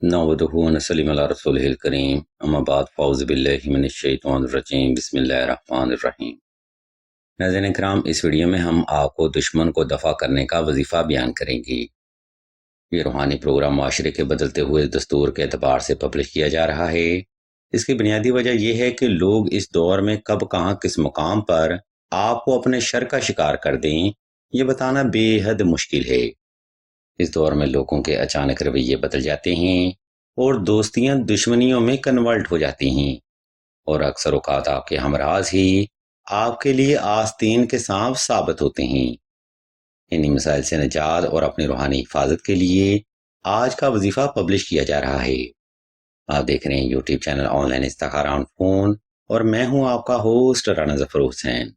नहमदुहु व नसल्ली अला रसूलिहिल करीम अम्मा बाद फ़ाउज़ु बिल्लाहि मिनश्शैतानिर रजीम बिस्मिल्लाहिर रहमानिर रहीम। नाज़रीन इकराम, इस वीडियो में हम आपको दुश्मन को दफ़ा करने का वजीफ़ा बयान करेंगे। ये रूहानी प्रोग्राम माशरे के बदलते हुए दस्तूर के एतबार से पब्लिश किया जा रहा है। इसकी बुनियादी वजह यह है कि लोग इस दौर में कब कहाँ किस मुकाम पर आपको अपने शर का शिकार कर दें, ये बताना बेहद मुश्किल है। इस दौर में लोगों के अचानक रवैये बदल जाते हैं और दोस्तियां दुश्मनियों में कन्वर्ट हो जाती हैं, और अक्सर औकात आपके हमराज ही आपके लिए आस्तीन के सांप साबित होते हैं। इन्हीं मसाइल से निजात और अपनी रूहानी हिफाजत के लिए आज का वजीफा पब्लिश किया जा रहा है। आप देख रहे हैं यूट्यूब चैनल ऑनलाइन इस्तिखारा ऑन फोन, और मैं हूं आपका होस्ट राना जफर हुसैन।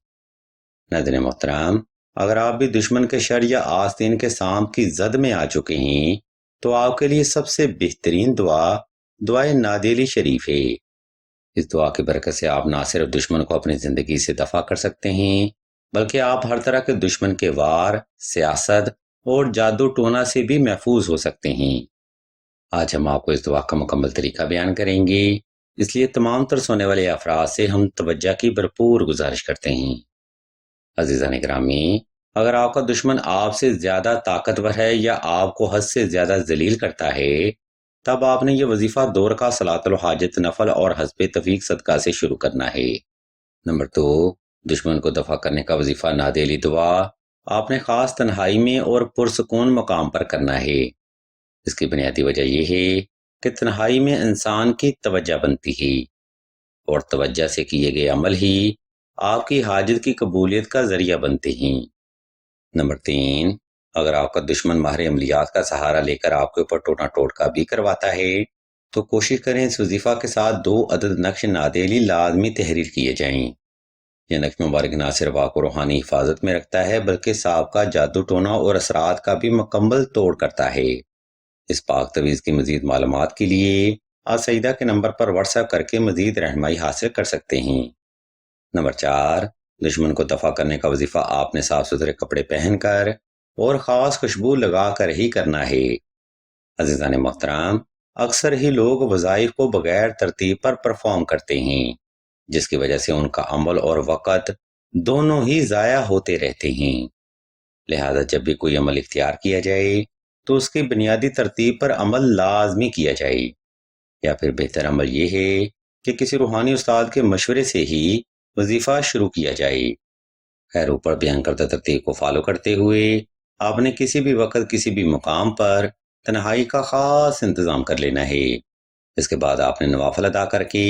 नाज़रीन मोहतरम, अगर आप भी दुश्मन के शर या आस्तीन के सांप की जद में आ चुके हैं तो आपके लिए सबसे बेहतरीन दुआए नादेली शरीफ है। इस दुआ की बरकत से आप ना सिर्फ दुश्मन को अपनी जिंदगी से दफा कर सकते हैं, बल्कि आप हर तरह के दुश्मन के वार, सियासत और जादू टोना से भी महफूज हो सकते हैं। आज हम आपको इस दुआ का मुकम्मल तरीका बयान करेंगे, इसलिए तमाम तर सोने वाले अफराद से हम तवज्जो की भरपूर गुजारिश करते हैं। अज़ीज़ान गिरामी, अगर आपका दुश्मन आपसे ज़्यादा ताकतवर है या आपको हद से ज़्यादा जलील करता है, तब आपने ये वजीफ़ा 2 रकात सलातुल हाजत नफल और हस्बे तफीक सदका से शुरू करना है। नंबर 2, दुश्मन को दफ़ा करने का वजीफ़ा नादेली दुआ आपने ख़ास तन्हाई में और पुरसकून मकाम पर करना है। इसकी बुनियादी वजह यह है कि तन्हाई में इंसान की तवज्जो बनती है, और तवज्जो से किए गए अमल ही आपकी हाजत की कबूलियत का जरिया बनते हैं। नंबर 3, अगर आपका दुश्मन माहिर अमलियात का सहारा लेकर आपके ऊपर टोना टोटका भी करवाता है, तो कोशिश करें इस वजीफा के साथ 2 अदद नक्श नादेली लाजमी तहरीर किए जाएं। यह नक्श मुबारक ना सिर्फ आपको रूहानी हिफाजत में रखता है, बल्कि सांप का जादू टोना और असरात का भी मुकम्मल तोड़ करता है। इस पाक तवीज़ की मजीद मालूमात के लिए आप सईदा के नंबर पर व्हाट्सएप करके मजीद रहनुमाई हासिल कर सकते हैं। नंबर 4, दुश्मन को दफा करने का वजीफा आपने साफ सुथरे कपड़े पहनकर और खास खुशबू लगाकर ही करना है। अजीजान मोहतरम, अक्सर ही लोग वज़ाइफ को बगैर तरतीब पर परफॉर्म करते हैं, जिसकी वजह से उनका अमल और वक़्त दोनों ही ज़ाया होते रहते हैं। लिहाजा जब भी कोई अमल इख्तियार किया जाए तो उसकी बुनियादी तरतीब पर अमल लाजमी किया जाए, या फिर बेहतर अमल यह है कि किसी रूहानी उस्ताद के मशवरे से ही वजीफा शुरू किया जाए। खैर, ऊपर बयान करदा तरतीब को फॉलो करते हुए आपने किसी भी वक्त किसी भी मुकाम पर तन्हाई का खास इंतजाम कर लेना है। इसके बाद आपने नवाफिल अदा करके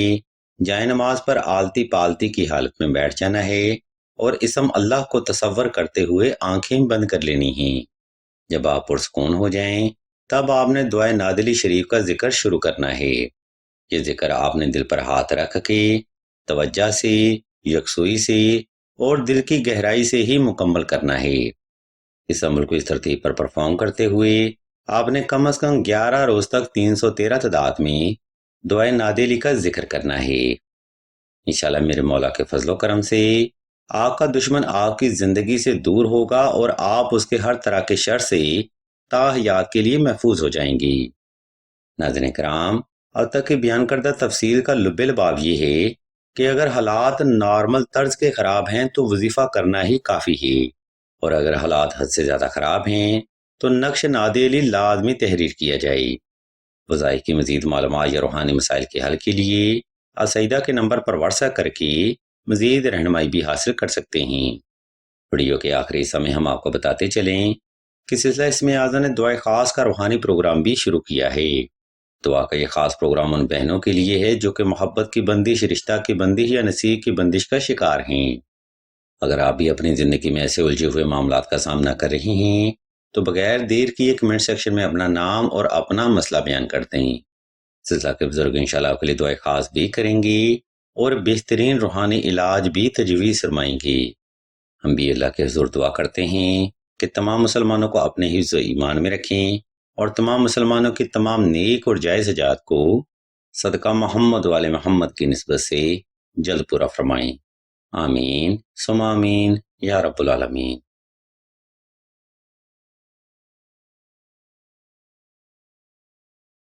जाए नमाज पर आलती पालती की हालत में बैठ जाना है और इसम अल्लाह को तसव्वुर करते हुए आंखें बंद कर लेनी हैं। जब आप पुरसकून हो जाएं, तब आपने दुआए नादिली शरीफ का जिक्र शुरू करना है। ये जिक्र आपने दिल पर हाथ रख के तवज्जो से, यकसुई से और दिल की गहराई से ही मुकम्मल करना है। इस अमल को इस तरतीब पर परफॉर्म करते हुए आपने कम से कम 11 रोज तक 313 तादाद में दुआए नादेली का जिक्र करना है। इंशाल्लाह मेरे मौला के फजलो करम से आपका दुश्मन आपकी जिंदगी से दूर होगा और आप उसके हर तरह के शर से ताहयात के लिए महफूज हो जाएंगी। नाज़रीन कराम, अब तक के बयान करदा तफसील का लुबिल बाब ये है कि अगर हालात नॉर्मल तर्ज के ख़राब हैं तो वजीफ़ा करना ही काफ़ी है, और अगर हालात हद से ज़्यादा ख़राब हैं तो नक्श नादेली लाजमी तहरीर किया जाए। वज़ाइफ की मज़ीद मालूमात या रूहानी मसाइल के हल के लिए असईदा के नंबर पर व्हाट्सएप करके मज़ीद रहनुमाई भी हासिल कर सकते हैं। वीडियो के आखिरी हिस्से में हम आपको बताते चलें कि सिलसिला इसमें आज़ा ने दुआ खास का रूहानी प्रोग्राम भी शुरू किया है। दुआ का ये खास प्रोग्राम उन बहनों के लिए है जो कि मोहब्बत की बंदिश, रिश्ता की बंदिश या नसीब की बंदिश का शिकार हैं। अगर आप भी अपनी ज़िंदगी में ऐसे उलझे हुए मामलात का सामना कर रहे हैं तो बगैर देर किए कमेंट सेक्शन में अपना नाम और अपना मसला बयान कर दें। सिलसिला के बुजुर्ग इंशाल्लाह आपके लिए दुआ खास भी करेंगे और बेहतरीन रूहानी इलाज भी तजवीज़ फरमाएंगे। हम भी अल्लाह के हुज़ूर दुआ करते हैं कि तमाम मुसलमानों को अपने हिफ्ज़ ईमान में रखें और तमाम मुसलमानों की तमाम नेक और जायज़ हजात को सदका मोहम्मद वाले मोहम्मद की निस्बत से जल्द पूरा फरमाएं। आमीन सुम्मा आमीन या रब्बुल आलमीन।